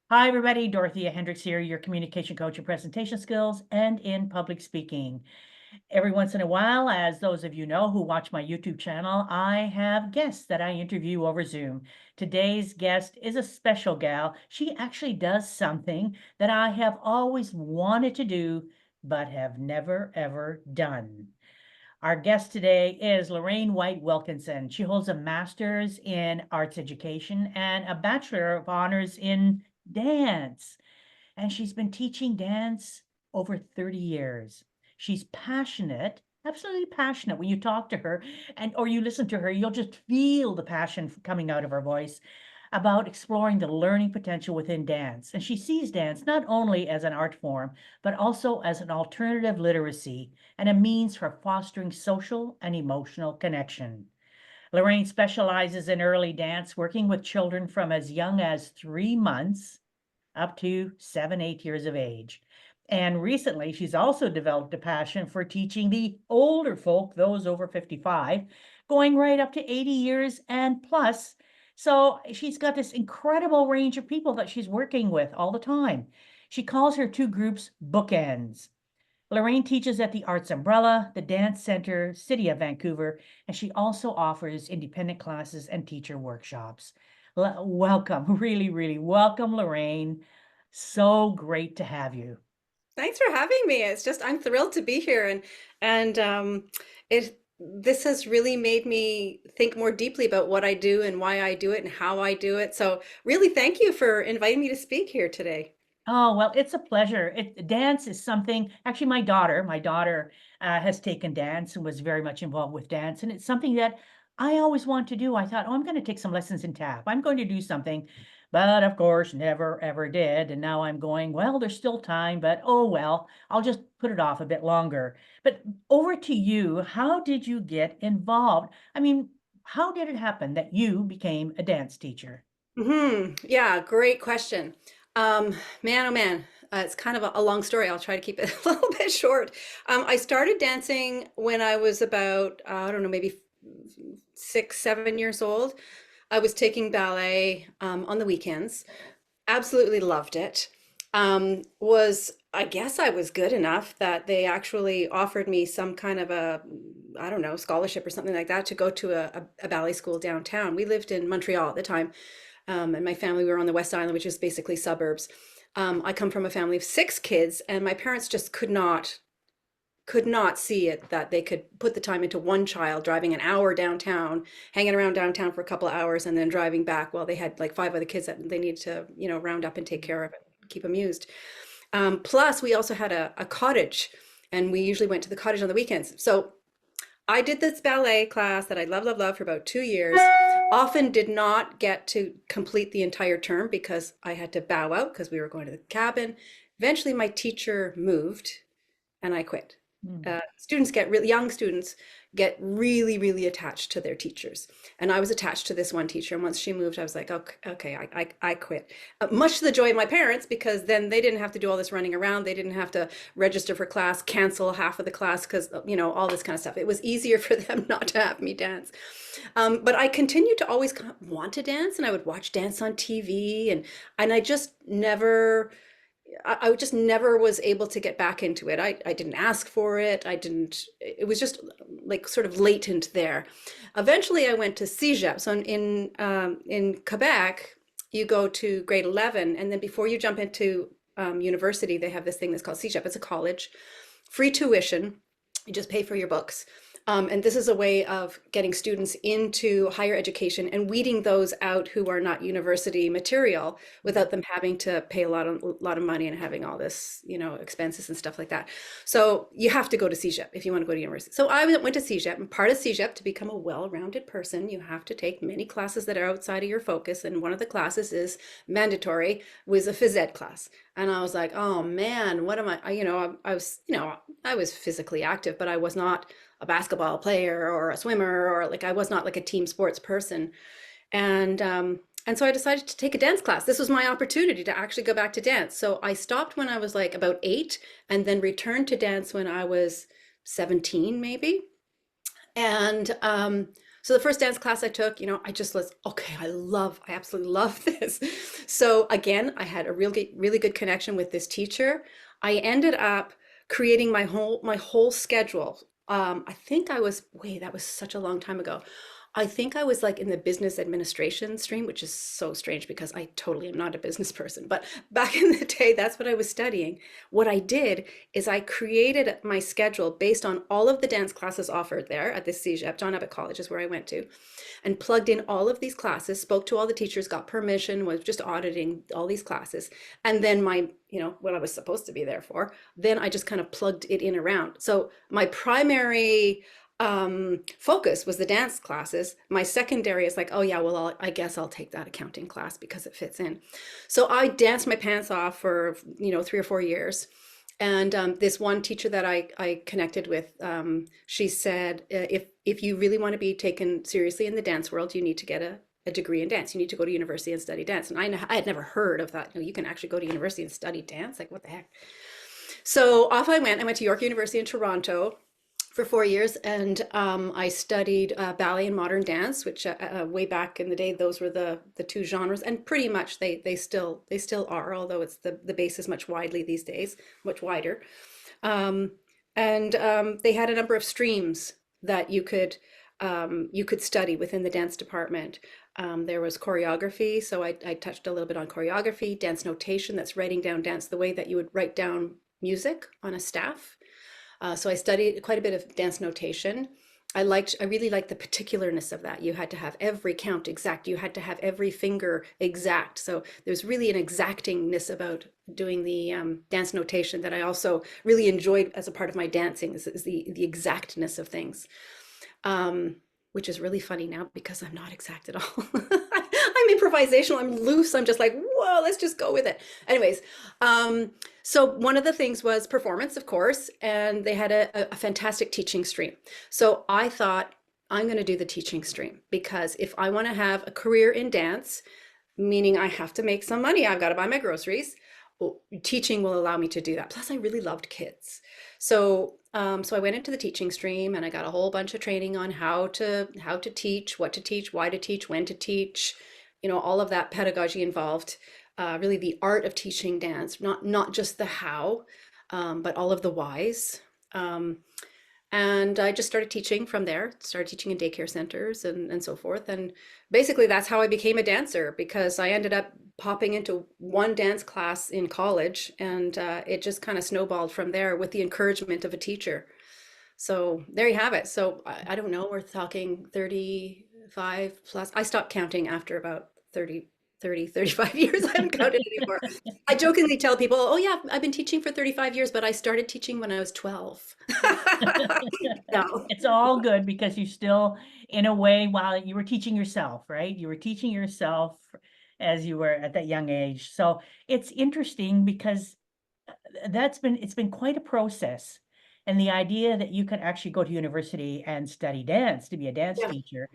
Hi, everybody. Dorothea Hendriks here, your communication coach in presentation skills and in public speaking. Every once in a while, as those of you know who watch my YouTube channel, I have guests that I interview over Zoom. Today's guest is a special gal. She actually does something that I have always wanted to do, but have never, ever done. Our guest today is Lorraine White-Wilkinson. She holds a master's in arts education and a bachelor of honors in dance. And she's been teaching dance over 30 years. She's passionate, absolutely passionate. When you talk to her and or you listen to her, you'll just feel the passion coming out of her voice about exploring the learning potential within dance. And she sees dance not only as an art form, but also as an alternative literacy and a means for fostering social and emotional connection. Lorraine specializes in early dance, working with children from as young as 3 months up to 7, 8 years of age. And recently, she's also developed a passion for teaching the older folk, those over 55, going right up to 80 years and plus. So she's got this incredible range of people that she's working with all the time. She calls her two groups bookends. Lorraine teaches at the Arts Umbrella, the Dance Center, City of Vancouver, and she also offers independent classes and teacher workshops. Welcome, really, really welcome, Lorraine. So great to have you. Thanks for having me. It's just I'm thrilled to be here and it this has really made me think more deeply about what I do and why I do it and how I do it. So really thank you for inviting me to speak here today. Oh, well, it's a pleasure. Dance is something, actually, my daughter has taken dance and was very much involved with dance. And it's something that I always want to do. I thought, oh, I'm going to take some lessons in tap. I'm going to do something. But of course, never ever did. And now I'm going, well, there's still time, but oh, well, I'll just put it off a bit longer. But over to you. How did you get involved? I mean, how did it happen that you became a dance teacher? Yeah, great question. Man, oh man, it's kind of a long story. I'll try to keep it a little bit short. I started dancing when I was about, I don't know, maybe 6, 7 years old. I was taking ballet on the weekends. Absolutely loved it. I guess I was good enough that they actually offered me some kind of a, I don't know, scholarship or something like that to go to a ballet school downtown. We lived in Montreal at the time, and my family we were on the West Island, which is basically suburbs. I come from a family of 6 kids, and my parents just could not see it that they could put the time into one child driving an hour downtown, hanging around downtown for a couple of hours, and then driving back while they had like 5 other kids that they needed to, round up and take care of and keep amused. Plus, we also had a cottage, and we usually went to the cottage on the weekends. So I did this ballet class that I love, love, love for about 2 years. Often did not get to complete the entire term because I had to bow out because we were going to the cabin. Eventually, my teacher moved and I quit. Hmm. Young students get really, really attached to their teachers. And I was attached to this one teacher. And once she moved, I was like, okay, okay, I quit. Much to the joy of my parents, because then they didn't have to do all this running around. They didn't have to register for class, cancel half of the class because, all this kind of stuff. It was easier for them not to have me dance. But I continued to always want to dance, and I would watch dance on TV, and I just never I just never was able to get back into it. I didn't ask for it. It was just like sort of latent there. Eventually I went to CEGEP. So in Quebec, you go to grade 11, and then before you jump into university, they have this thing that's called CEGEP. It's a college, free tuition. You just pay for your books. And this is a way of getting students into higher education and weeding those out who are not university material without them having to pay a lot of money and having all this, expenses and stuff like that. So you have to go to CEGEP if you want to go to university. So I went to CEGEP, and part of CEGEP, to become a well-rounded person, you have to take many classes that are outside of your focus. And one of the classes is mandatory, was a phys ed class. And I was like, oh man, what am I, I was physically active, but I was not a basketball player or a swimmer, or like I was not like a team sports person. And so I decided to take a dance class. This was my opportunity to actually go back to dance. So I stopped when I was like about 8, and then returned to dance when I was 17 maybe. And So the first dance class I took, I just was, okay, I absolutely love this. So again, I had a really good connection with this teacher. I ended up creating my whole schedule. I think that was such a long time ago. I think I was like in the business administration stream, which is so strange because I totally am not a business person. But back in the day, that's what I was studying. What I did is I created my schedule based on all of the dance classes offered there at the CEGEP, John Abbott College is where I went to, and plugged in all of these classes, spoke to all the teachers, got permission, was just auditing all these classes. And then what I was supposed to be there for, then I just kind of plugged it in around. So my primary focus was the dance classes. My secondary is like, oh yeah, well, I guess I'll take that accounting class because it fits in. So I danced my pants off for 3 or 4 years. And this one teacher that I connected with, she said, if you really want to be taken seriously in the dance world, you need to get a degree in dance. You need to go to university and study dance. And I had never heard of that. You can actually go to university and study dance. Like, what the heck? So off I went. I went to York University in Toronto for 4 years, and I studied ballet and modern dance, which way back in the day, those were the two genres, and pretty much they still are, although it's the base is much widely these days, much wider. And they had a number of streams that you could study within the dance department. There was choreography, so I touched a little bit on choreography, dance notation, that's writing down dance the way that you would write down music on a staff. So I studied quite a bit of dance notation. I really liked the particularness of that. You had to have every count exact. You had to have every finger exact. So there's really an exactingness about doing the dance notation that I also really enjoyed as a part of my dancing, is the exactness of things. Which is really funny now because I'm not exact at all. I'm improvisational, I'm loose, I'm just like, whoa, let's just go with it. Anyways, so one of the things was performance, of course, and they had a fantastic teaching stream. So I thought, I'm going to do the teaching stream because if I want to have a career in dance, meaning I have to make some money, I've got to buy my groceries, well, teaching will allow me to do that. Plus, I really loved kids. So I went into the teaching stream and I got a whole bunch of training on how to teach, what to teach, why to teach, when to teach, all of that pedagogy involved, really the art of teaching dance, not just the how, but all of the whys. And I just started teaching from there, started teaching in daycare centers and so forth. And basically that's how I became a dancer, because I ended up popping into one dance class in college, and it just kind of snowballed from there with the encouragement of a teacher. So there you have it. So I don't know, we're talking 35 plus. I stopped counting after about 35 years. I haven't counted anymore. I jokingly tell people, oh yeah, I've been teaching for 35 years, but I started teaching when I was 12. No. It's all good because you still, in a way, while you were teaching yourself, right? You were teaching yourself as you were at that young age. So it's interesting because it's been quite a process. And the idea that you could actually go to university and study dance to be a dance Yeah. teacher,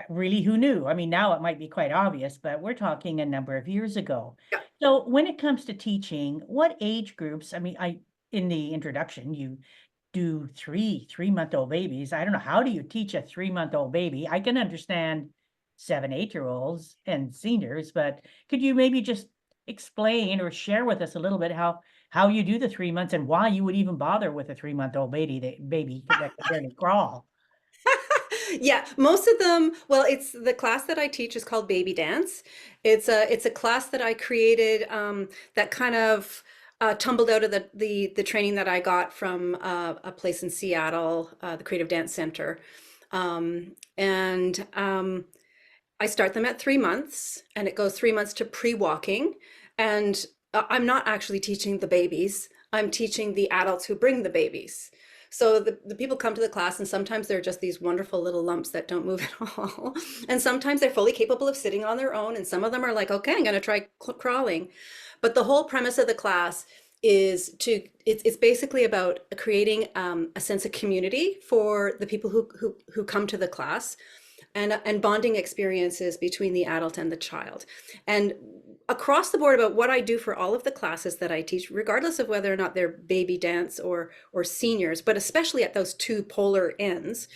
really, who knew? I mean, now it might be quite obvious, but we're talking a number of years ago. Yeah. So when it comes to teaching, what age groups? I mean, in the introduction, you do three-month-old babies. I don't know, how do you teach a 3-month-old baby? I can understand 7, 8-year-olds and seniors, but could you maybe just explain or share with us a little bit how you do the 3 months and why you would even bother with a 3-month-old baby that can barely crawl? Yeah, most of them, well, it's the class that I teach is called Baby Dance. It's a class that I created that kind of tumbled out of the training that I got from a place in Seattle, the Creative Dance Center. And I start them at 3 months, and it goes 3 months to pre-walking. And I'm not actually teaching the babies, I'm teaching the adults who bring the babies. So the people come to the class, and sometimes they're just these wonderful little lumps that don't move at all. And sometimes they're fully capable of sitting on their own. And some of them are like, okay, I'm going to try crawling. But the whole premise of the class is it's basically about creating a sense of community for the people who come to the class, and bonding experiences between the adult and the child. And across the board, about what I do for all of the classes that I teach, regardless of whether or not they're baby dance or seniors, but especially at those two polar ends,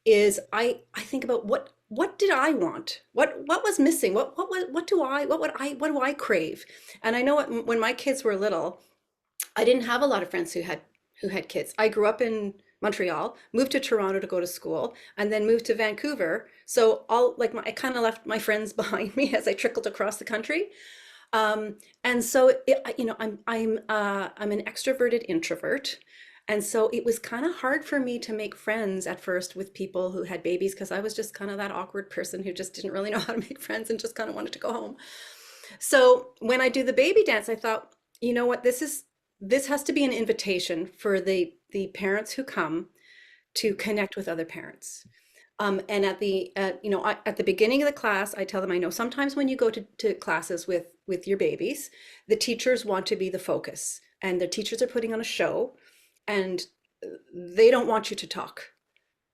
is I think about what did I want? What was missing? What do I crave? And I know when my kids were little, I didn't have a lot of friends who had kids. I grew up in Montreal, moved to Toronto to go to school, and then moved to Vancouver. So I kind of left my friends behind me as I trickled across the country. And so I'm an extroverted introvert. And so it was kind of hard for me to make friends at first with people who had babies because I was just kind of that awkward person who just didn't really know how to make friends and just kind of wanted to go home. So when I do the baby dance, I thought, you know what, this has to be an invitation for the parents who come to connect with other parents. And at the beginning of the class, I tell them, I know sometimes when you go to classes with your babies, the teachers want to be the focus, and the teachers are putting on a show, and they don't want you to talk.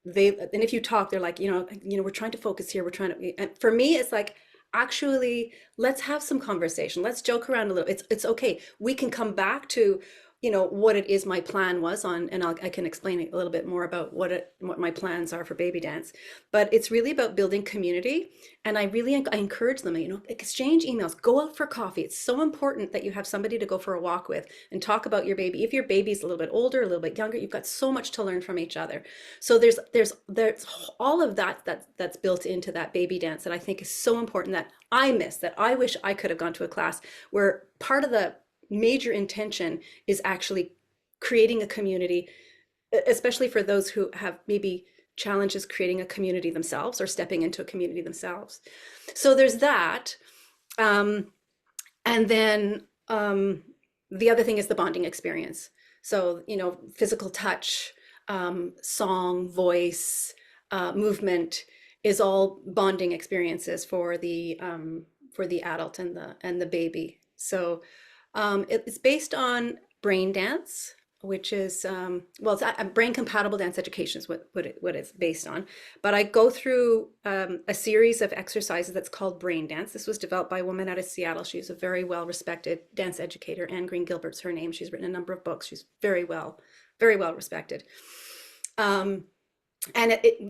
And if you talk, they're like, we're trying to focus here. We're trying to. And for me, it's like, actually, let's have some conversation. Let's joke around a little. It's okay. We can come back to what it is my plan was on, and I can explain a little bit more about what my plans are for baby dance. But it's really about building community, and I encourage them, exchange emails, go out for coffee. It's so important that you have somebody to go for a walk with and talk about your baby. If your baby's a little bit older, a little bit younger, you've got so much to learn from each other. So there's all of that's built into that baby dance that I think is so important, that I miss, that I wish I could have gone to a class where part of the major intention is actually creating a community, especially for those who have maybe challenges creating a community themselves or stepping into a community themselves. So there's that. And then the other thing is the bonding experience. So, physical touch, song, voice, movement is all bonding experiences for the adult and the baby. So it's based on brain dance, which is, it's a brain compatible dance education is what it's based on. But I go through a series of exercises that's called brain dance. This was developed by a woman out of Seattle. She's a very well respected dance educator. Anne Green Gilbert's her name. She's written a number of books. She's very well respected. And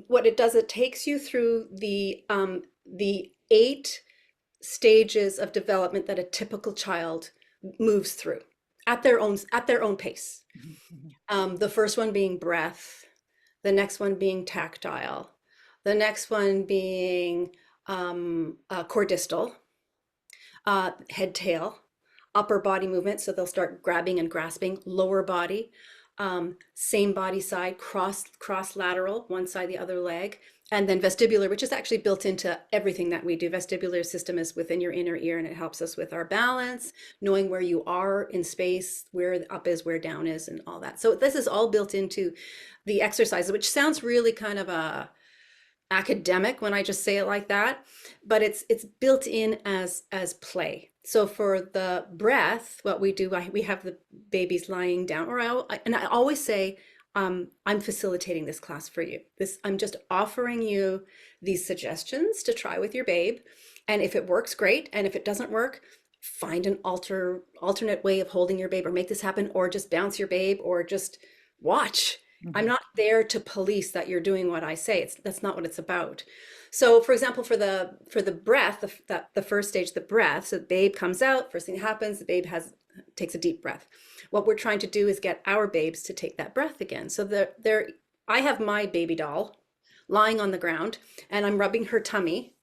what it does, it takes you through the 8 stages of development that a typical child moves through at their own pace. The first one being breath, the next one being tactile, the next one being core distal, head tail, upper body movement, so they'll start grabbing and grasping, lower body, same body side, cross lateral, one side the other leg, and then vestibular, which is actually built into everything that we do. Vestibular system is within your inner ear, and it helps us with our balance, knowing where you are in space, where up is, where down is, and all that. So this is all built into the exercises, which sounds really kind of academic when I just say it like that, but it's built in as play. So for the breath, what we do, we have the babies lying down, and I always say, I'm facilitating this class for you. I'm just offering you these suggestions to try with your babe. And if it works, great. And if it doesn't work, find an alternate way of holding your babe, or make this happen, or just bounce your babe, or just watch. Mm-hmm. I'm not there to police that you're doing what I say. That's not what it's about. So for example, for the breath, the first stage, the breath, so the babe comes out, first thing that happens, the babe takes a deep breath. What we're trying to do is get our babes to take that breath again. So I have my baby doll lying on the ground, and I'm rubbing her tummy.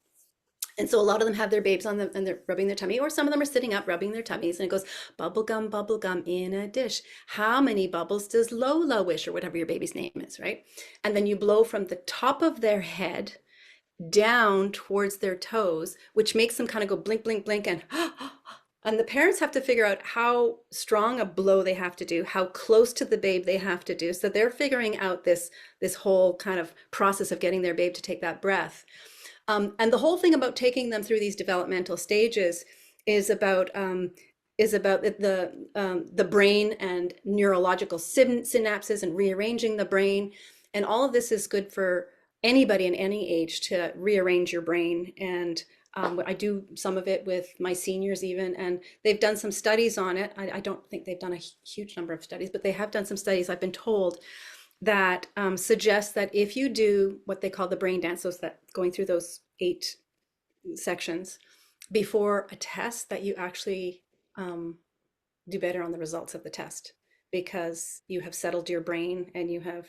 And so a lot of them have their babes on them and they're rubbing their tummy, or some of them are sitting up rubbing their tummies, and it goes bubble gum in a dish. How many bubbles does Lola wish, or whatever your baby's name is, right? And then you blow from the top of their head down towards their toes, which makes them kind of go blink, blink, blink, and the parents have to figure out how strong a blow they have to do, how close to the babe they have to do. So they're figuring out this whole kind of process of getting their babe to take that breath. And the whole thing about taking them through these developmental stages is about the brain and neurological synapses and rearranging the brain. And all of this is good for anybody in any age to rearrange your brain. And I do some of it with my seniors even, and they've done some studies on it. I don't think they've done a huge number of studies, but they have done some studies, I've been told, that suggests that if you do what they call the brain dance, so that going through those 8 sections before a test, that you actually do better on the results of the test because you have settled your brain and you have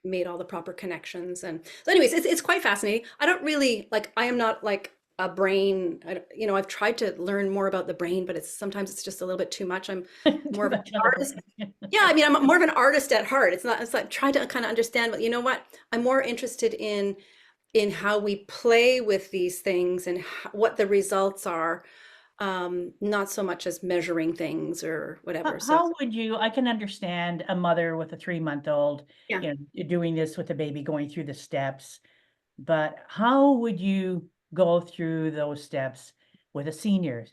made all the proper connections. And so anyways, it's quite fascinating. I don't really like, I am not like a brain, you know, I've tried to learn more about the brain, but sometimes it's just a little bit too much. I'm more Too of an much on the artist. brain. Yeah, I mean, I'm more of an artist at heart. It's like trying to kind of understand, but you know what? I'm more interested in how we play with these things and what the results are, not so much as measuring things or whatever. So How would you, I can understand a mother with a 3-month-old, yeah. doing this with a baby, going through the steps, but how would you go through those steps with a senior?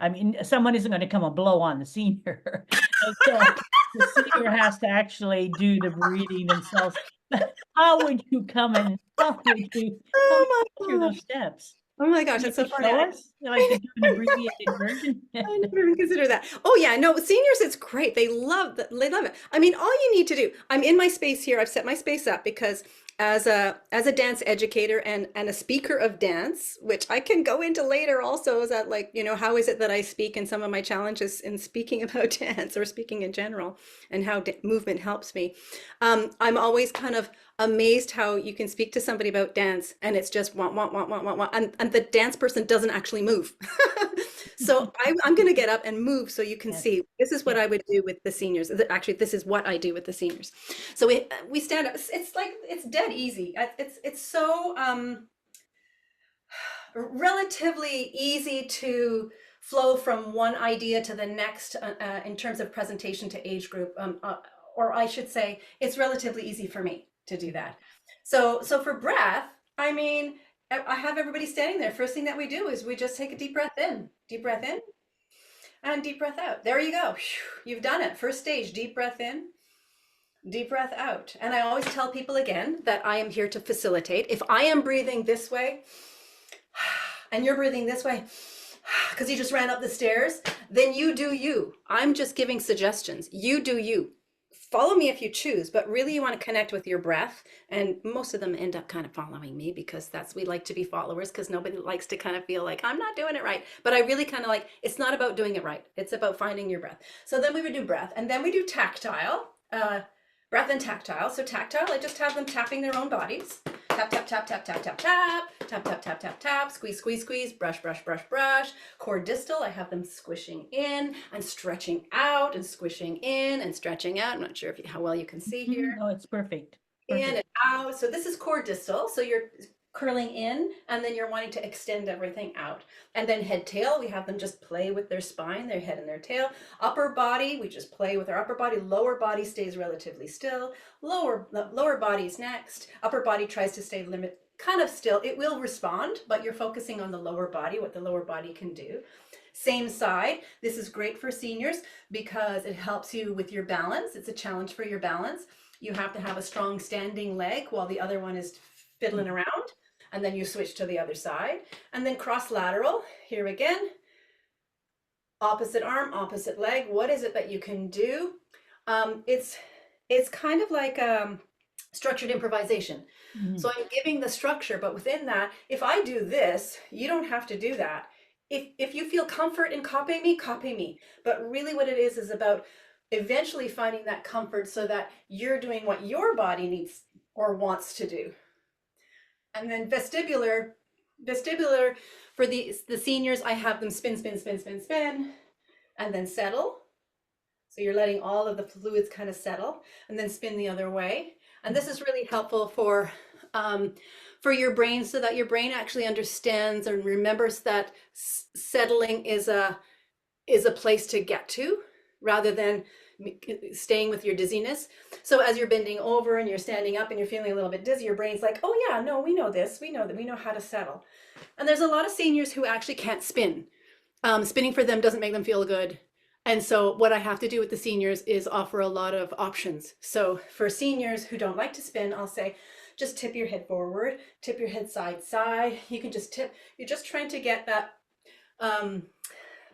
I mean, someone isn't gonna come and blow on the senior. And so the senior has to actually do the breathing themselves. How would you how would you Oh go through my those gosh. steps? Oh my gosh, You that's so could funny. show us, like, do an abbreviated version? I never even considered that. Oh yeah, no, seniors, it's great. They love it. I mean, all you need to do, I'm in my space here. I've set my space up because as a dance educator and a speaker of dance, which I can go into later also, is that like, you know, how is it that I speak and some of my challenges in speaking about dance or speaking in general and how movement helps me. I'm always kind of amazed how you can speak to somebody about dance and it's just want, and the dance person doesn't actually move. So I'm going to get up and move so you can Yes, see. This is what yes. I would do with the seniors. Actually, this is what I do with the seniors. So we stand up. It's like it's dead easy. It's so relatively easy to flow from one idea to the next in terms of presentation to age group, or I should say, it's relatively easy for me to do that. So for breath, I mean, I have everybody standing there. First thing that we do is we just take a deep breath in, and deep breath out. There you go. You've done it. First stage, deep breath in, deep breath out. And I always tell people again that I am here to facilitate. If I am breathing this way and you're breathing this way because you just ran up the stairs, then you do you. I'm just giving suggestions. You do you. Follow me if you choose, but really you want to connect with your breath. And most of them end up kind of following me because we like to be followers because nobody likes to kind of feel like I'm not doing it right. But I really kind of like, it's not about doing it right. It's about finding your breath. So then we would do breath and then we do tactile, breath and tactile. So tactile, I just have them tapping their own bodies. Tap, tap, tap, tap, tap, tap, tap, tap, tap, tap, tap, tap, squeeze, squeeze, squeeze, brush, brush, brush, brush. Core distal, I have them squishing in and stretching out and squishing in and stretching out. I'm not sure how well you can see here. Oh, it's perfect. In Perfect. and out. So this is core distal. So you're curling in and then you're wanting to extend everything out. And then head tail, we have them just play with their spine, their head and their tail. Upper body, we just play with our upper body. Lower body stays relatively still. Lower body's next. Upper body tries to stay kind of still. It will respond, but you're focusing on the lower body, what the lower body can do. Same side. This is great for seniors because it helps you with your balance. It's a challenge for your balance. You have to have a strong standing leg while the other one is fiddling around. And then you switch to the other side. And then cross lateral, here again. Opposite arm, opposite leg. What is it that you can do? It's kind of like structured improvisation. So I'm giving the structure, but within that, if I do this, you don't have to do that. If you feel comfort in copying me, copy me. But really what it is about eventually finding that comfort so that you're doing what your body needs or wants to do. And then vestibular for the seniors, I have them spin, spin, spin, spin, spin, and then settle. So you're letting all of the fluids kind of settle and then spin the other way. And this is really helpful for your brain so that your brain actually understands and remembers that settling is a place to get to rather than staying with your dizziness. So as you're bending over and you're standing up and you're feeling a little bit dizzy, your brain's like, oh yeah, no, we know this. We know that we know how to settle. And there's a lot of seniors who actually can't spin. Spinning for them doesn't make them feel good. And so what I have to do with the seniors is offer a lot of options. So for seniors who don't like to spin, I'll say, just tip your head forward, tip your head side. You can just tip. You're just trying to get that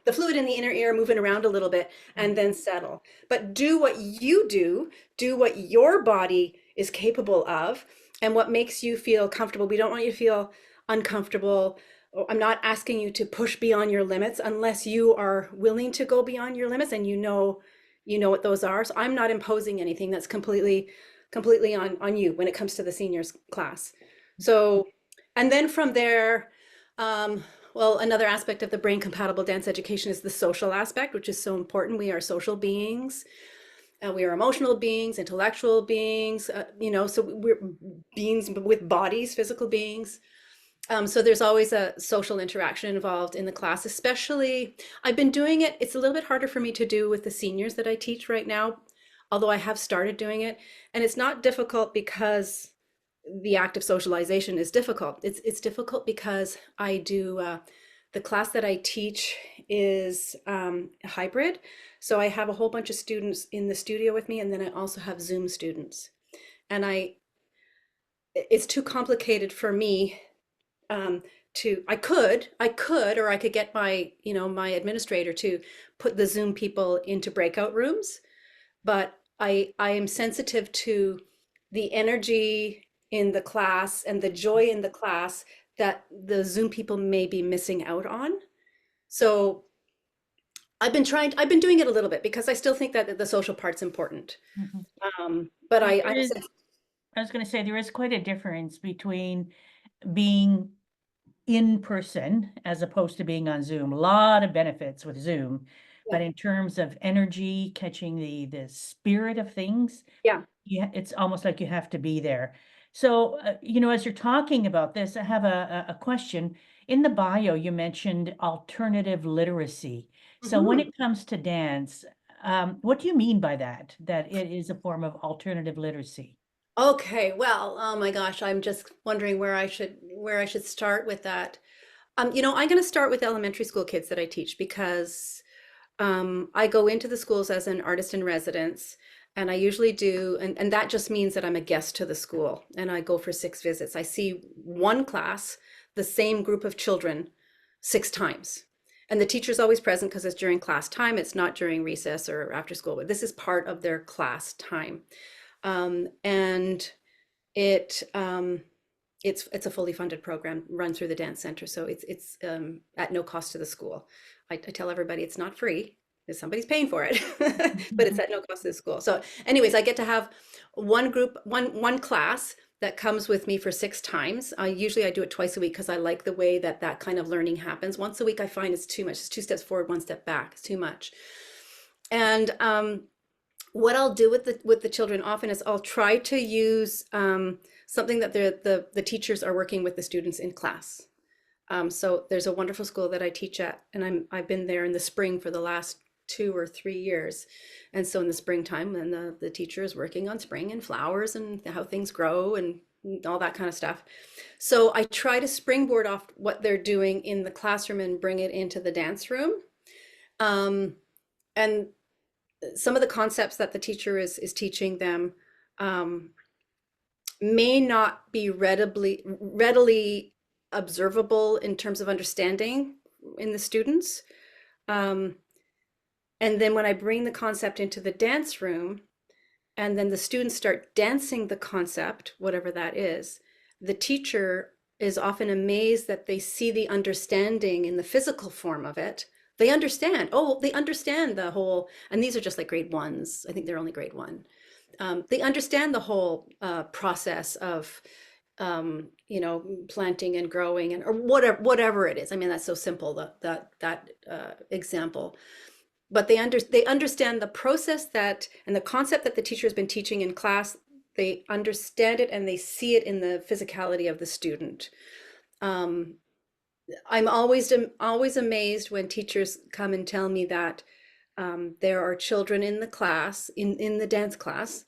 the fluid in the inner ear moving around a little bit, and then settle. But do what you do what your body is capable of, and what makes you feel comfortable. We don't want you to feel uncomfortable. I'm not asking you to push beyond your limits unless you are willing to go beyond your limits and you know what those are. So I'm not imposing anything. That's completely on you when it comes to the seniors class. So, and then from there, well, another aspect of the brain compatible dance education is the social aspect, which is so important. We are social beings. We are emotional beings, intellectual beings, so we're beings with bodies, physical beings. So there's always a social interaction involved in the class, especially I've been doing it. It's a little bit harder for me to do with the seniors that I teach right now, although I have started doing it. And it's not difficult because the act of socialization is difficult. It's difficult because I do, the class that I teach is hybrid. So I have a whole bunch of students in the studio with me, and then I also have Zoom students. And it's too complicated for me I could, or I could get my administrator to put the Zoom people into breakout rooms, but I am sensitive to the energy in the class and the joy in the class that the Zoom people may be missing out on. So I've been doing it a little bit because I still think that the social part's important. But I was going to say there is quite a difference between being in person as opposed to being on Zoom. A lot of benefits with Zoom, but in terms of energy, catching the spirit of things, yeah. It's almost like you have to be there. So, as you're talking about this, I have a question. In the bio, you mentioned alternative literacy. So when it comes to dance, what do you mean by that it is a form of alternative literacy? Okay, well, oh my gosh, I'm just wondering where I should start with that. I'm going to start with elementary school kids that I teach because I go into the schools as an artist in residence, and I usually do, and that just means that I'm a guest to the school, and I go for 6 visits. I see one class, the same group of children, 6 times. And the teacher's always present because it's during class time. It's not during recess or after school, but this is part of their class time. And it's a fully funded program run through the dance center, so it's at no cost to the school. I tell everybody it's not free, because somebody's paying for it, but it's at no cost to the school. So anyways, I get to have one group, one class that comes with me for 6 times. Usually I do it twice a week because I like the way that kind of learning happens. Once a week I find it's too much. It's 2 steps forward, 1 step back. It's too much. And what I'll do with the children often is I'll try to use something that the teachers are working with the students in class. So there's a wonderful school that I teach at, and I've been there in the spring for the last 2 or 3 years. And so in the springtime, then the teacher is working on spring and flowers and how things grow and all that kind of stuff. So I try to springboard off what they're doing in the classroom and bring it into the dance room. And some of the concepts that the teacher is teaching them may not be readily observable in terms of understanding in the students. And then when I bring the concept into the dance room, and then the students start dancing the concept, whatever that is, the teacher is often amazed that they see the understanding in the physical form of it. They understand. Oh, they understand the whole, and these are just like grade 1s. I think they're only grade 1. They understand the whole process of, planting and growing or whatever it is. I mean, that's so simple, that example. But they understand the process and the concept that the teacher has been teaching in class. They understand it and they see it in the physicality of the student. I'm always amazed when teachers come and tell me that there are children in the class, in the dance class,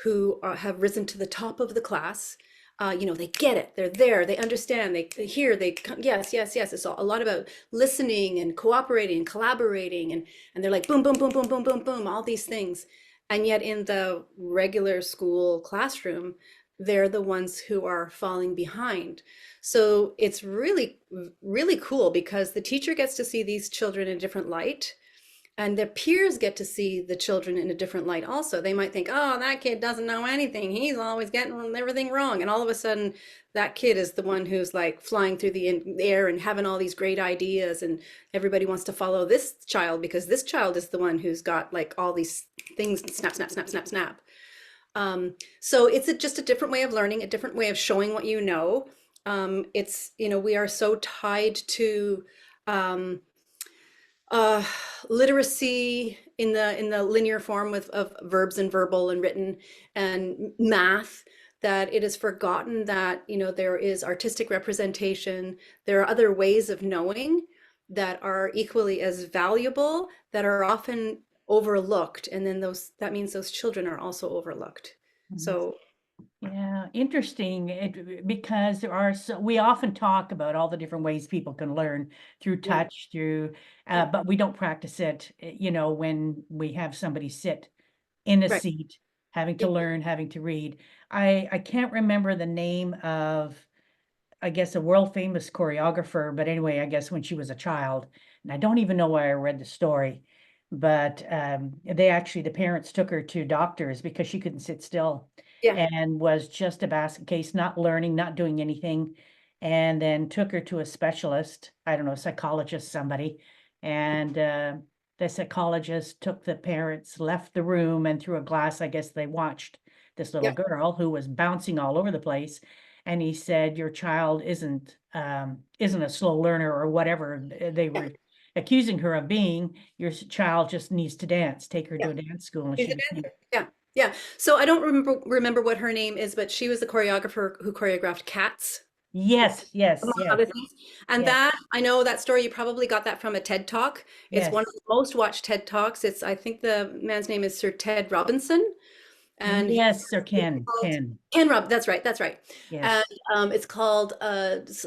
who have risen to the top of the class. They get it, they're there, they understand, they hear, yes. It's a lot about listening and cooperating and collaborating, and they're like boom, boom, boom, boom, boom, boom, boom, all these things. And yet in the regular school classroom, they're the ones who are falling behind. So it's really, really cool because the teacher gets to see these children in a different light, and their peers get to see the children in a different light also. They might think, oh, that kid doesn't know anything. He's always getting everything wrong. And all of a sudden, that kid is the one who's like flying through the air and having all these great ideas. And everybody wants to follow this child because this child is the one who's got like all these things, snap, snap, snap, snap, snap. So it's just a different way of learning, a different way of showing what you know. It's, we are so tied to um, uh, literacy in the linear form of verbs and verbal and written and math, that it is forgotten that there is artistic representation. There are other ways of knowing that are equally as valuable, that are often overlooked, and then that means those children are also overlooked. So Yeah, interesting. Because we often talk about all the different ways people can learn through yeah, touch, through, yeah, but we don't practice it, when we have somebody sit in a right, seat, having to yeah, learn, having to read. I can't remember the name of, I guess, a world famous choreographer, but anyway, I guess when she was a child, and I don't even know why I read the story, but the parents took her to doctors because she couldn't sit still yeah, and was just a basket case, not learning, not doing anything, and then took her to a specialist, I don't know, psychologist, somebody, and the psychologist took the parents, left the room, and through a glass, I guess they watched this little yeah, girl who was bouncing all over the place. And he said, your child isn't a slow learner or whatever they yeah, were accusing her of being. Your child just needs to dance. Take her yeah. to a dance school. And She's she a became, dancer. Yeah, yeah. So I don't remember what her name is, but she was the choreographer who choreographed Cats, yes, yes, among yes, other things. And yes, that, I know that story, you probably got that from a TED Talk. It's one of yes, the most watched TED Talks. I think the man's name is Sir Ted Robinson, and yes, Sir it's Ken, called Ken, Ken Rob. That's right. That's right. And yes, it's called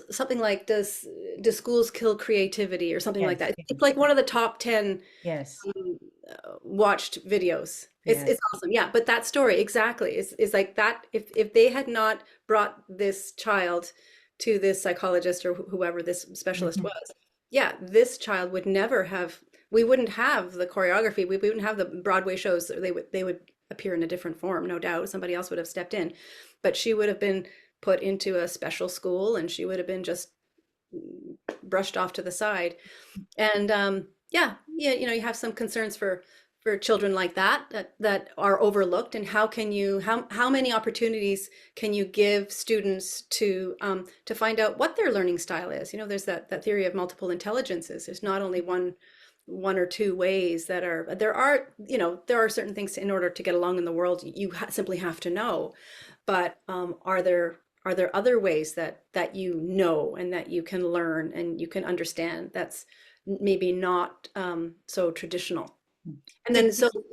something like Do Schools Kill Creativity or something like yes, that. It's yes, like one of the top 10 yes, watched videos. yes. It's awesome. Yeah, but that story exactly is like that. If they had not brought this child to this psychologist or whoever this specialist Mhm. was, yeah, this child would never have. We wouldn't have the choreography. We wouldn't have the Broadway shows. They would appear in a different form, no doubt. Somebody else would have stepped in, but she would have been put into a special school, and she would have been just brushed off to the side. And yeah, yeah, you have some concerns for children like that are overlooked. And how many opportunities can you give students to find out what their learning style is? There's that theory of multiple intelligences. There's not only one or two ways there are certain things in order to get along in the world you simply have to know, but are there other ways that and that you can learn and you can understand that's maybe not so traditional. And then so Because,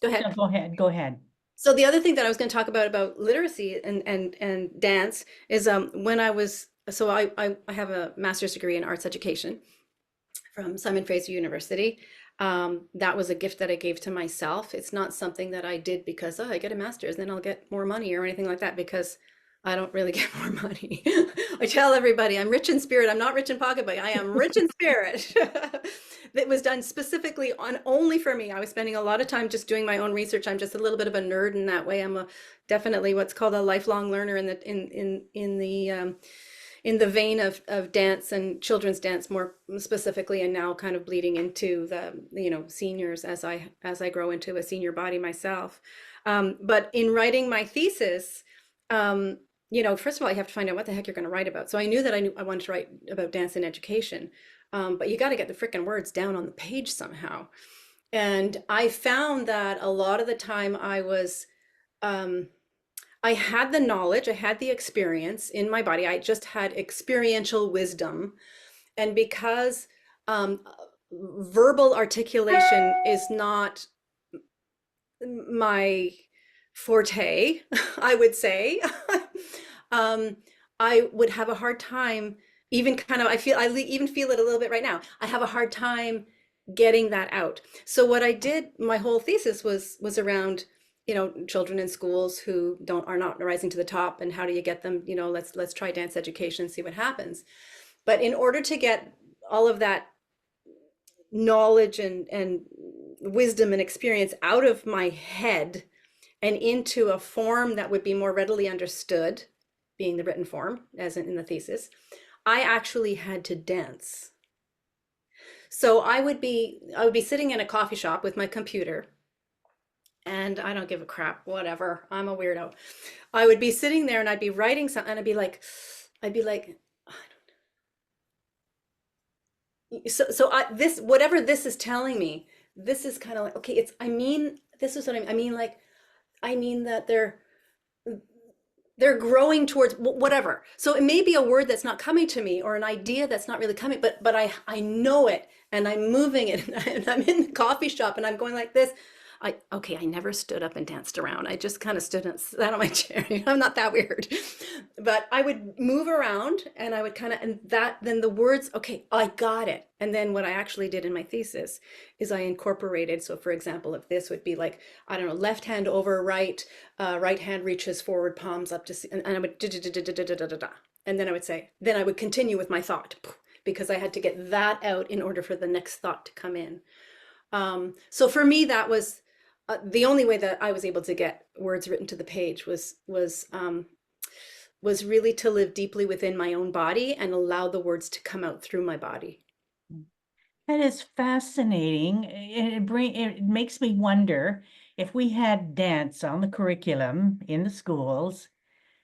go no, ahead. go ahead, go ahead. So the other thing that I was going to talk about literacy and dance is when I was so I have a master's degree in arts education from Simon Fraser University. That was a gift that I gave to myself. It's not something that I did because, oh, I get a master's, then I'll get more money or anything like that, because I don't really get more money. I tell everybody I'm rich in spirit. I'm not rich in pocket, but I am rich in spirit. That was done specifically on only for me. I was spending a lot of time just doing my own research. I'm just a little bit of a nerd in that way. Definitely what's called a lifelong learner in the vein of dance and children's dance more specifically, and now kind of bleeding into the seniors as I grow into a senior body myself. But in writing my thesis, first of all, you have to find out what the heck you're going to write about. So I knew that I wanted to write about dance in education, but you got to get the freaking words down on the page somehow. And I found that a lot of the time um, I had the knowledge, I had the experience in my body. I just had experiential wisdom. And because um, verbal articulation is not my forte, I would say, um, I would have a hard time, even kind of, even feel it a little bit right now. I have a hard time getting that out. So what I did, my whole thesis was around children in schools who are not rising to the top, and how do you get them, let's try dance education and see what happens. But in order to get all of that knowledge and wisdom and experience out of my head and into a form that would be more readily understood, being the written form, as in the thesis, I actually had to dance. So I would be sitting in a coffee shop with my computer, and I don't give a crap, whatever. I'm a weirdo. I would be sitting there and I'd be writing something, and I'd be like, so this, whatever this is telling me, this is kind of like, okay, this is what I mean that they're growing towards whatever. So it may be a word that's not coming to me, or an idea that's not really coming, but I know it, and I'm moving it, and I'm in the coffee shop and I'm going like this. I never stood up and danced around. I just kind of sat on my chair. I'm not that weird, but I would move around, and I would then the words, okay, I got it. And then what I actually did in my thesis is I incorporated. So for example, if this would be like, I don't know, left hand over right, right hand reaches forward, palms up to see, and I would da. And then I would say, then I would continue with my thought, because I had to get that out in order for the next thought to come in. So for me, that was the only way that I was able to get words written to the page was really to live deeply within my own body and allow the words to come out through my body. That is fascinating. It makes me wonder, if we had dance on the curriculum in the schools,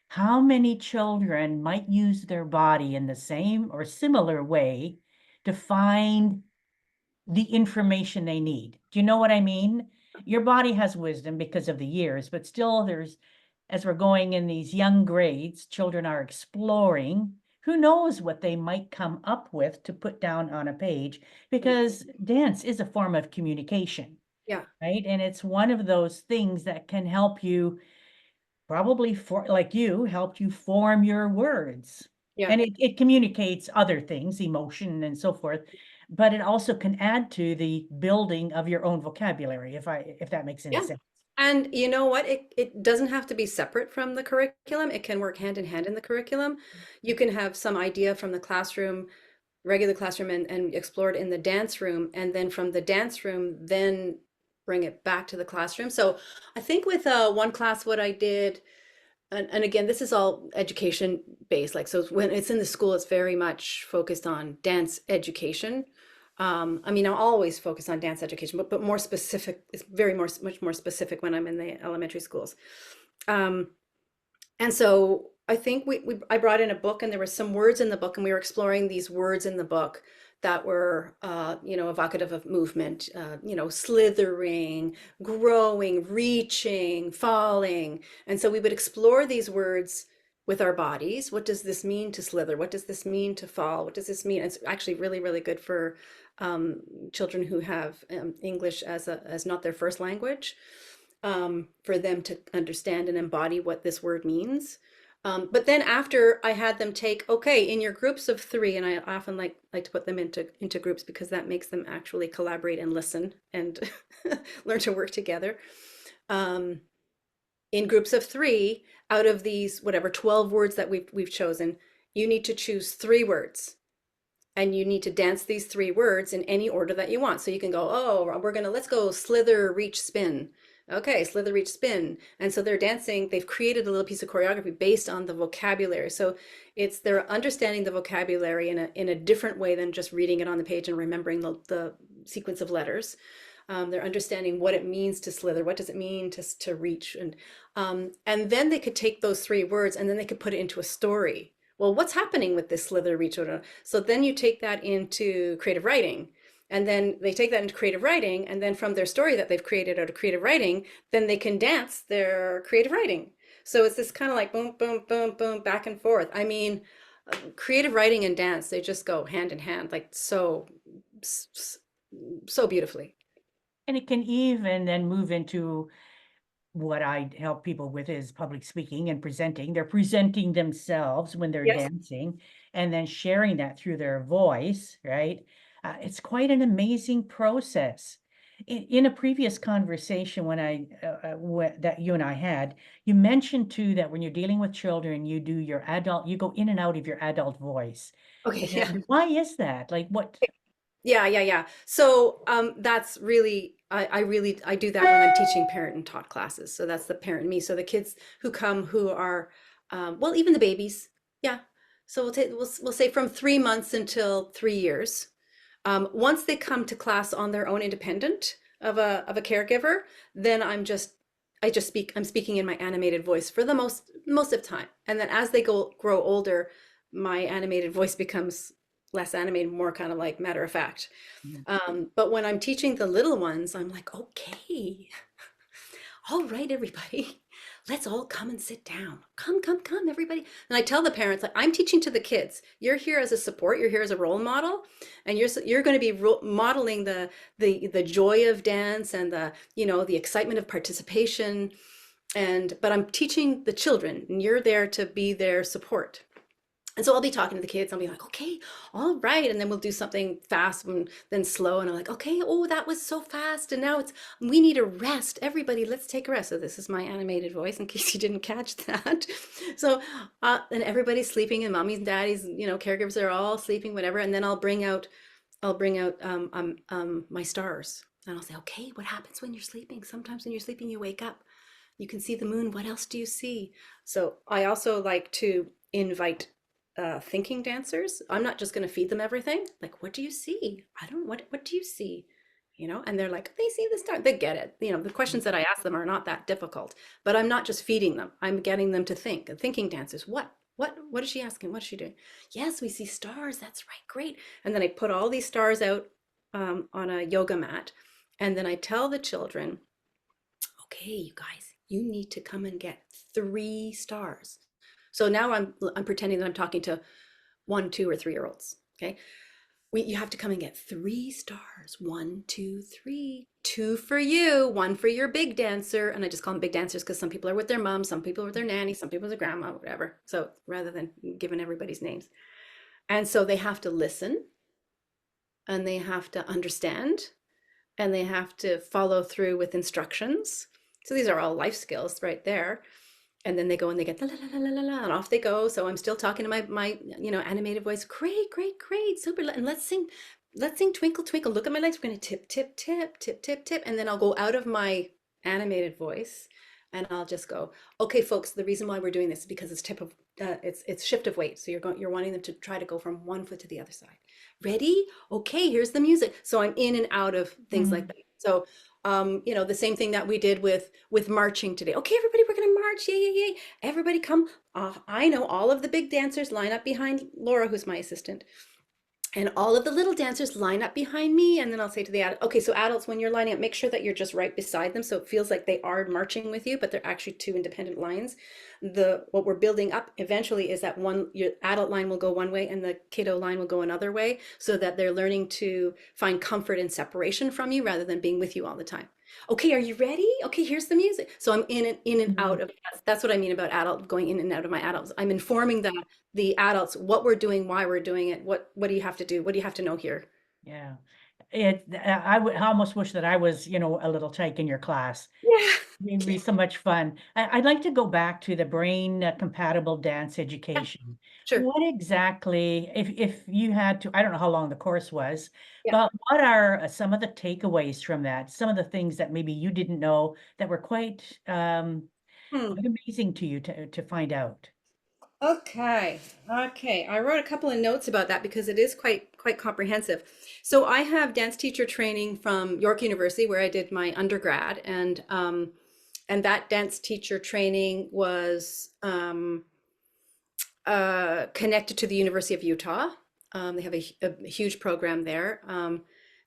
how many children might use their body in the same or similar way to find the information they need. Do you know what I mean? Your body has wisdom because of the years, but still as we're going in these young grades, children are exploring. Who knows what they might come up with to put down on a page, because dance is a form of communication. Yeah. Right. And it's one of those things that can help you, probably helped you form your words. Yeah. And it communicates other things, emotion and so forth, but it also can add to the building of your own vocabulary, if that makes any sense. And you know what? It doesn't have to be separate from the curriculum. It can work hand in hand in the curriculum. You can have some idea from the classroom, regular classroom, and explore it in the dance room. And then from the dance room, then bring it back to the classroom. So I think with one class, what I did, and again, this is all education based. Like, so when it's in the school, it's very much focused on dance education. I mean, I'm always focused on dance education, but more specific, it's much more specific when I'm in the elementary schools. And so I think I brought in a book, and there were some words in the book, and we were exploring these words in the book that were, evocative of movement, slithering, growing, reaching, falling. And so we would explore these words with our bodies. What does this mean to slither? What does this mean to fall? What does this mean? It's actually really, really good for children who have English as not their first language, for them to understand and embody what this word means. But then after I had them take, okay, in your groups of 3, and I often like to put them into groups, because that makes them actually collaborate and listen and learn to work together. In groups of 3, out of these, 12 words that we've chosen, you need to choose 3 words. And you need to dance these 3 words in any order that you want. So you can go, oh, let's go slither, reach, spin. Okay, slither, reach, spin. And so they're dancing, they've created a little piece of choreography based on the vocabulary. So they're understanding the vocabulary in a different way than just reading it on the page and remembering the sequence of letters. They're understanding what it means to slither, what does it mean to reach. And then they could take those 3 words, and then they could put it into a story. Well, what's happening with this slither, reach? So then you take that into creative writing. And then they take that into creative writing, and then from their story that they've created out of creative writing, then they can dance their creative writing. So it's this kind of like boom, boom, boom, boom, back and forth. I mean, creative writing and dance, they just go hand in hand, like so beautifully. And it can even then move into what I help people with, is public speaking and presenting. They're presenting themselves when they're dancing, and then sharing that through their voice, right? It's quite an amazing process. In a previous conversation that you and I had, you mentioned too that when you're dealing with children, you go in and out of your adult voice. Okay, yeah. And why is that? Like what? Yeah. So that's really, I do that when I'm teaching parent and taught classes. So that's the parent and me. So the kids who come who are, well, even the babies. Yeah. So we'll say from 3 months until 3 years. Once they come to class on their own independent of a caregiver, then I'm speaking in my animated voice for the most of the time. And then as they grow older, my animated voice becomes less animated, more kind of like matter of fact. Mm. But when I'm teaching the little ones, I'm like, okay, all right, everybody, let's all come and sit down. Come, everybody. And I tell the parents, like, I'm teaching to the kids. You're here as a support. You're here as a role model, and you're going to be modeling the joy of dance and the excitement of participation. But I'm teaching the children, and you're there to be their support. And so I'll be talking to the kids. I'll be like, okay, all right. And then we'll do something fast and then slow. And I'm like, okay, oh, that was so fast. And now we need a rest. Everybody, let's take a rest. So this is my animated voice in case you didn't catch that. So, and everybody's sleeping and mommies and daddies, caregivers are all sleeping, whatever. And then I'll bring out my stars. And I'll say, okay, what happens when you're sleeping? Sometimes when you're sleeping, you wake up. You can see the moon. What else do you see? So I also like to invite thinking dancers. I'm not just going to feed them everything. Like, what do you see? I don't, what do you see? And they're like, they see the star. They get it. The questions that I ask them are not that difficult, but I'm not just feeding them. I'm getting them to think. Thinking dancers, what is she asking? What is she doing? Yes, we see stars. That's right. Great. And then I put all these stars out on a yoga mat. And then I tell the children, okay, you guys, you need to come and get 3 stars. So now I'm pretending that I'm talking to 1, 2, or 3-year-olds. Okay, you have to come and get 3 stars. 1, 2, 3. 2 for you, 1 for your big dancer. And I just call them big dancers because some people are with their mom, some people are with their nanny, some people with their grandma, whatever. So rather than giving everybody's names, and so they have to listen, and they have to understand, and they have to follow through with instructions. So these are all life skills right there. And then they go and they get la la la la la la, and off they go. So I'm still talking to my animated voice. Great, super. And let's sing Twinkle Twinkle. Look at my legs. We're gonna tip tip tip tip tip tip, and then I'll go out of my animated voice, and I'll just go, okay, folks. The reason why we're doing this is because it's shift of weight. So you're wanting them to try to go from one foot to the other side. Ready? Okay, here's the music. So I'm in and out of things like that. So the same thing that we did with marching today. Okay, everybody, we're gonna march. Yay. Everybody come. I know all of the big dancers line up behind Laura, who's my assistant. And all of the little dancers line up behind me. And then I'll say to the adult, okay, so adults, when you're lining up, make sure that you're just right beside them. So it feels like they are marching with you, but they're actually 2 independent lines. What we're building up eventually is that your adult line will go one way and the kiddo line will go another way, so that they're learning to find comfort in separation from you rather than being with you all the time. Okay, are you ready? Okay, here's the music. So I'm in and out of, that's what I mean about going in and out of my adults. I'm informing the adults what we're doing, why we're doing it, what do you have to do, what do you have to know here. Yeah. I would almost wish that I was, a little tyke in your class. Yeah. It'd be so much fun. I'd like to go back to the brain compatible dance Yeah, education. sure. What exactly, if you had to, I don't know how long the course was, Yeah. but what are some of the takeaways from that? Some of the things that maybe you didn't know that were Hmm. quite amazing to you to find out. Okay. Okay. I wrote a couple of notes about that because it is quite comprehensive. So I have dance teacher training from York University where I did my undergrad, and that dance teacher training was connected to the University of Utah. They have a huge program there.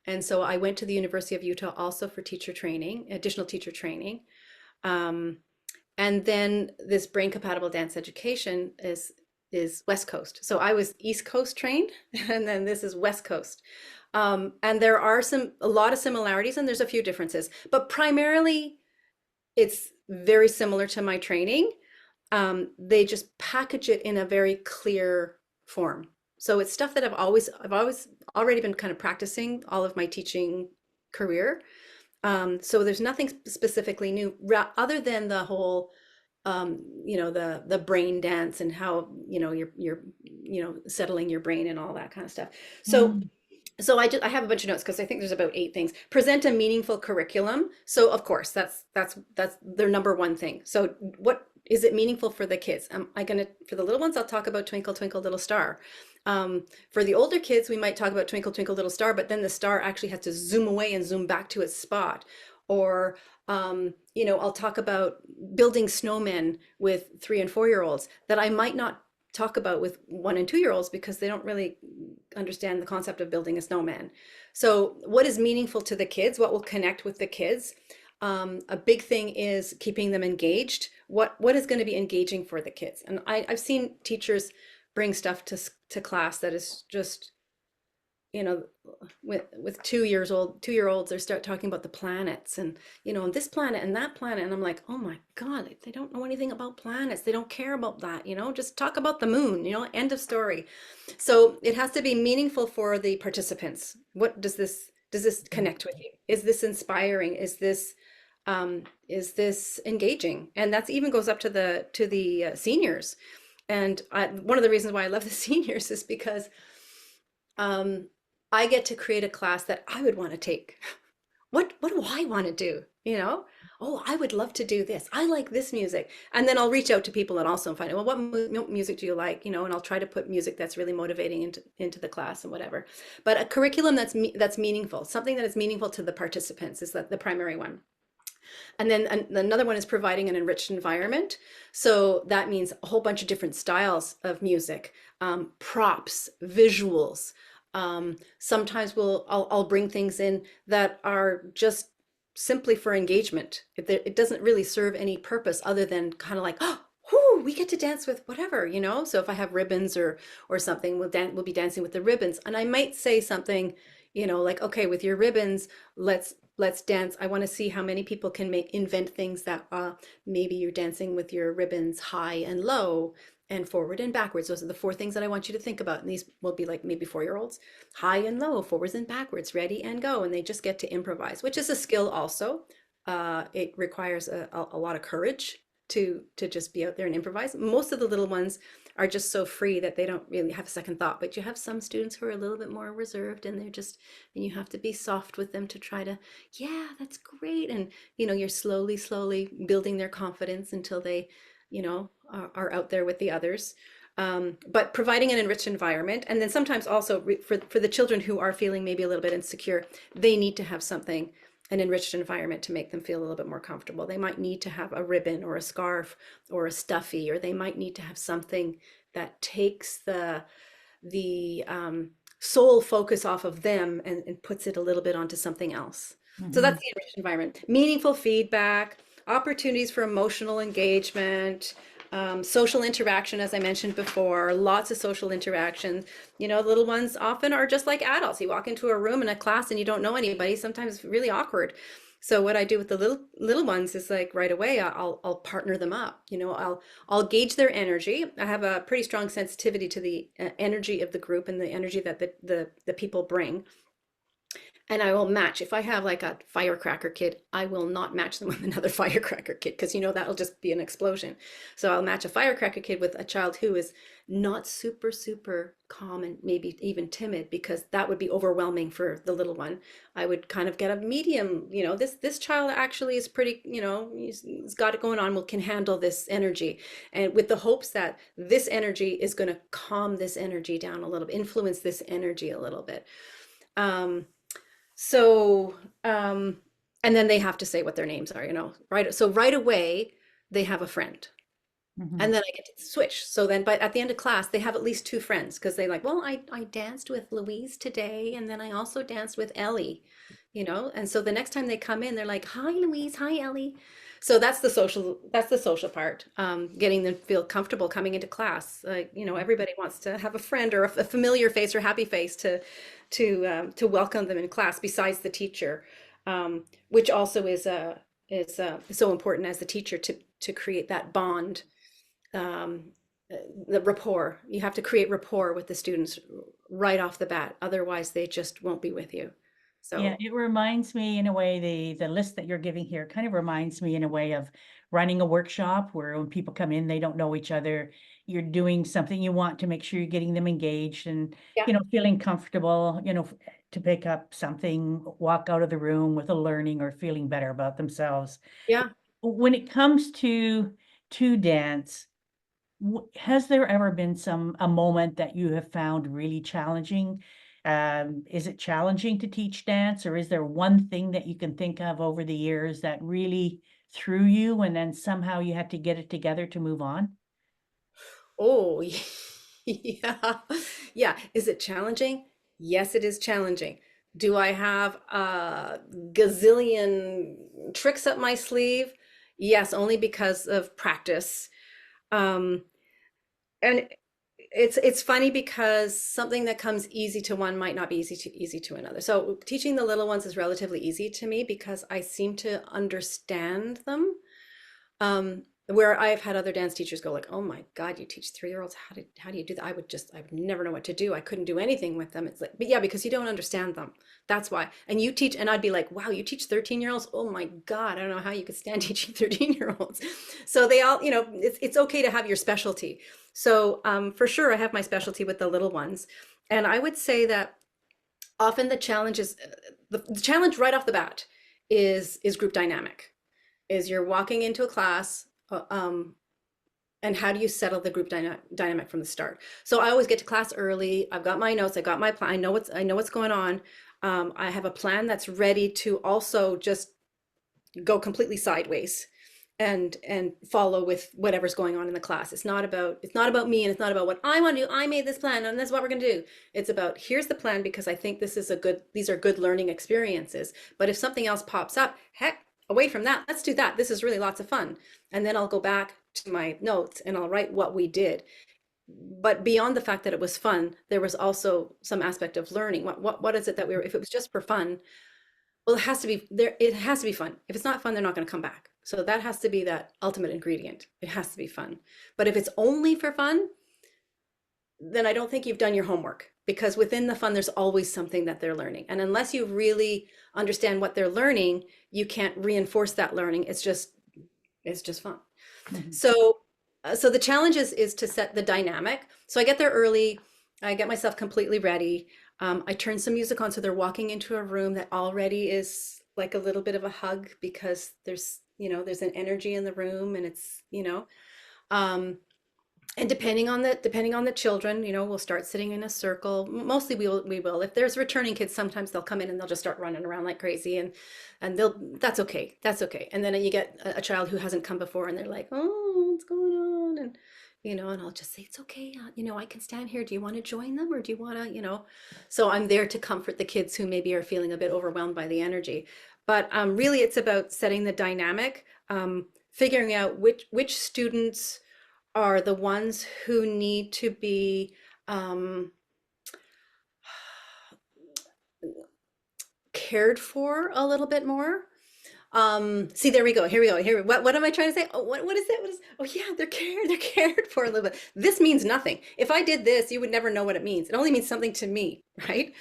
And so I went to the University of Utah also for teacher training, additional teacher training. Um, and then this brain compatible dance education is West Coast. So I was East Coast trained, and then this is West Coast. And there are a lot of similarities, and there's a few differences, but primarily it's very similar to my training. They just package it in a very clear form. So it's stuff that I've always already been kind of practicing all of my teaching career. So there's nothing specifically new other than the whole the brain dance and how, you're settling your brain and all that kind of stuff. So Mm. I have a bunch of notes because I think there's about 8 things. Present a meaningful curriculum. So of course, that's their number one thing. So what is it meaningful for the kids? For the little ones, I'll talk about Twinkle Twinkle Little Star. For the older kids, we might talk about Twinkle Twinkle Little Star, but then the star actually has to zoom away and zoom back to its spot. Or I'll talk about building snowmen with 3 and 4 year olds that I might not talk about with 1 and 2 year olds because they don't really understand the concept of building a snowman. So what is meaningful to the kids? What will connect with the kids? A big thing is keeping them engaged. What is going to be engaging for the kids? And I've seen teachers bring stuff to class that is just, you know, with 2 year olds, they start talking about the planets and, and this planet and that planet. And I'm like, oh my God, they don't know anything about planets. They don't care about that, just talk about the moon, end of story. So it has to be meaningful for the participants. What does this connect with you? Is this inspiring? Is this engaging? And that's even goes up to the seniors. And one of the reasons why I love the seniors is because um, I get to create a class that I would want to take. What do I want to do? Oh, I would love to do this. I like this music. And then I'll reach out to people and also find out, well, what music do you like? And I'll try to put music that's really motivating into the class and whatever. But a curriculum that's meaningful, something that is meaningful to the participants is the primary one. And then another one is providing an enriched environment. So that means a whole bunch of different styles of music, props, visuals. Sometimes I'll bring things in that are just simply for engagement. It doesn't really serve any purpose other than kind of like, oh, whoo, we get to dance with whatever, So if I have ribbons or something, we'll be dancing with the ribbons. And I might say something, like, okay, with your ribbons, let's dance. I want to see how many people can invent things that maybe you're dancing with your ribbons high and low and forward and backwards. Those are the 4 things that I want you to think about. And these will be like maybe 4 year olds, high and low, forwards and backwards, ready and go. And they just get to improvise, which is a skill also. It requires a lot of courage to just be out there and improvise. Most of the little ones are just so free that they don't really have a second thought. But you have some students who are a little bit more reserved and and you have to be soft with them to try to, yeah, that's great. And, you're slowly building their confidence until they, are out there with the others. But providing an enriched environment. And then sometimes also for the children who are feeling maybe a little bit insecure, they need to have an enriched environment to make them feel a little bit more comfortable. They might need to have a ribbon or a scarf or a stuffy, or they might need to have something that takes the sole focus off of them and puts it a little bit onto something else. So Mhm. that's the enriched environment. Meaningful feedback, opportunities for emotional engagement, social interaction, as I mentioned before, lots of social interaction. Little ones often are just like adults. You walk into a room in a class and you don't know anybody, sometimes really awkward. So what I do with the little ones is like right away, I'll partner them up. I'll gauge their energy. I have a pretty strong sensitivity to the energy of the group and the energy that the people bring. And I will match. If I have like a firecracker kid, I will not match them with another firecracker kid because that'll just be an explosion. So I'll match a firecracker kid with a child who is not super, super calm and maybe even timid, because that would be overwhelming for the little one. I would kind of get a medium, this child actually is pretty, he's got it going on, can handle this energy. And with the hopes that this energy is going to calm this energy down a little bit, influence this energy a little bit. So, and then they have to say what their names are, right? So right away, they have a friend. And Mhm. then I get to switch. So then, but at the end of class, they have at least 2 friends because they like, well, I danced with Louise today. And then I also danced with Ellie, And so the next time they come in, they're like, hi, Louise, hi, Ellie. So that's the social part, getting them feel comfortable coming into class. Everybody wants to have a friend or a familiar face or happy face to welcome them in class besides the teacher, which also is so important as the teacher to create that bond, um, the rapport. You have to create rapport with the students right off the bat. Otherwise, they just won't be with you. Yeah, So it reminds me in a way, the list that you're giving here kind of reminds me in a way of running a workshop where when people come in, they don't know each other. You're doing something, you want to make sure you're getting them engaged and, yeah, feeling comfortable, to pick up something, walk out of the room with a learning or feeling better about themselves. yeah. When it comes to dance, has there ever been a moment that you have found really challenging? Is it challenging to teach dance, or is there one thing that you can think of over the years that really threw you and then somehow you had to get it together to move on? Oh, yeah. Yeah. Is it challenging? Yes, it is challenging. Do I have a gazillion tricks up my sleeve? Yes, only because of practice. Um, and it's funny because something that comes easy to one might not be easy to another. So teaching the little ones is relatively easy to me because I seem to understand them. Where I've had other dance teachers go like, "Oh my God, you teach 3-year-olds. How do you do that?" I would never know what to do. I couldn't do anything with them. It's like, but yeah, because you don't understand them. That's why. And you teach, and I'd be like, "Wow, you teach 13-year-olds? Oh my God, I don't know how you could stand teaching 13-year-olds." So they all, it's okay to have your specialty. So for sure, I have my specialty with the little ones, and I would say that often the challenge is the challenge right off the bat is group dynamic. Is you're walking into a class, and how do you settle the group dynamic from the start? So I always get to class early. I've got my notes. I got my plan. I know what's going on. I have a plan that's ready to also just go completely sideways and follow with whatever's going on in the class. It's not about me, and it's not about what I want to do. I made this plan and this is what we're going to do. It's about, here's the plan because I think these are good learning experiences. But if something else pops up, heck, away from that, let's do that. This is really lots of fun. And then I'll go back to my notes and I'll write what we did. But beyond the fact that it was fun, there was also some aspect of learning. What is it that if it was just for fun, well, it has to be there. It has to be fun. If it's not fun, they're not going to come back. So that has to be that ultimate ingredient. It has to be fun. But if it's only for fun, then I don't think you've done your homework, because within the fun, there's always something that they're learning. And unless you really understand what they're learning, you can't reinforce that learning. It's just fun. Mhm. So, so the challenge is to set the dynamic. So I get there early. I get myself completely ready. I turn some music on so they're walking into a room that already is like a little bit of a hug because there's an energy in the room, and um, and depending on the children, we'll start sitting in a circle. Mostly we will. If there's returning kids, sometimes they'll come in and they'll just start running around like crazy, and that's okay. That's okay. And then you get a child who hasn't come before and they're like, "Oh, what's going on?" And I'll just say, "It's okay. I can stand here. Do you want to join them or do you want to?" So I'm there to comfort the kids who maybe are feeling a bit overwhelmed by the energy. But really it's about setting the dynamic, figuring out which students are the ones who need to be um, cared for a little bit more. See, there we go. Here we go. What am I trying to say? Oh, what is that? Oh yeah, they're cared for a little bit. This means nothing. If I did this, you would never know what it means. It only means something to me, right?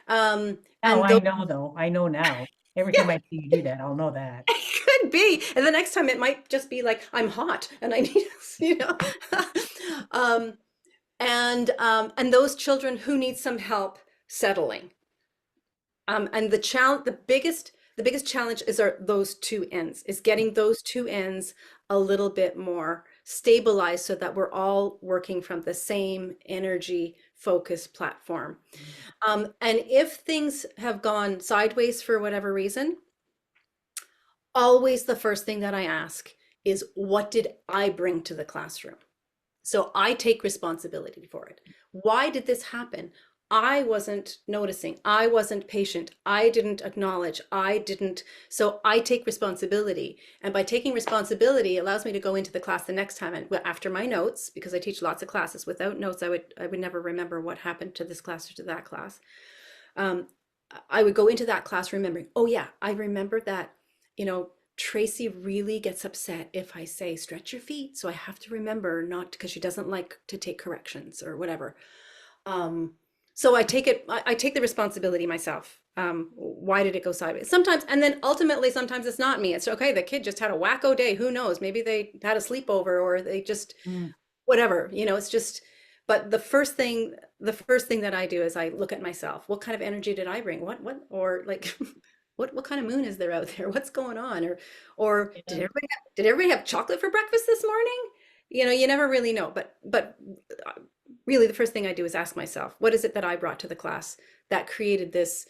Now And I those, know though. I know now. Every time yeah, I see you do that, I'll know that. it could be. And the next time it might just be like, I'm hot and I need, you know. um, and those children who need some help settling. And the biggest challenge are those two ends, is getting those two ends a little bit more stabilized so that we're all working from the same energy focused platform. And if things have gone sideways for whatever reason, always the first thing that I ask is, what did I bring to the classroom? So I take responsibility for it. Why did this happen? I wasn't noticing. I wasn't patient. I didn't acknowledge. I didn't. So I take responsibility. And by taking responsibility, it allows me to go into the class the next time and after my notes, because I teach lots of classes. Without notes, I would never remember what happened to this class or to that class. Um, I would go into that class remembering, oh yeah, I remember that, Tracy really gets upset if I say stretch your feet. So I have to remember, not because she doesn't like to take corrections or whatever. So I take the responsibility myself. Why did it go sideways? Sometimes, and then ultimately, sometimes it's not me. It's okay. The kid just had a wacko day. Who knows? Maybe they had a sleepover or they just Mm. whatever. It's just. But the first thing that I do is I look at myself. What kind of energy did I bring? Or like, what kind of moon is there out there? What's going on? Or did Yeah. everybody have chocolate for breakfast this morning? You never really know. But really, the first thing I do is ask myself, what is it that I brought to the class that created this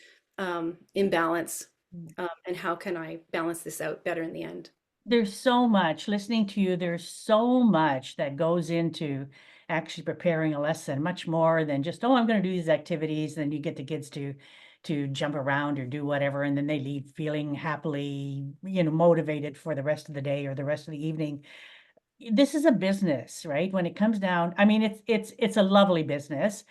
imbalance, Mm. and how can I balance this out better in the end? There's so much, listening to you, there's so much that goes into actually preparing a lesson, much more than just, oh, I'm going to do these activities. Then you get the kids to jump around or do whatever, and then they leave feeling happily, motivated for the rest of the day or the rest of the evening. This is a business, right? When it comes down, I mean, it's a lovely business.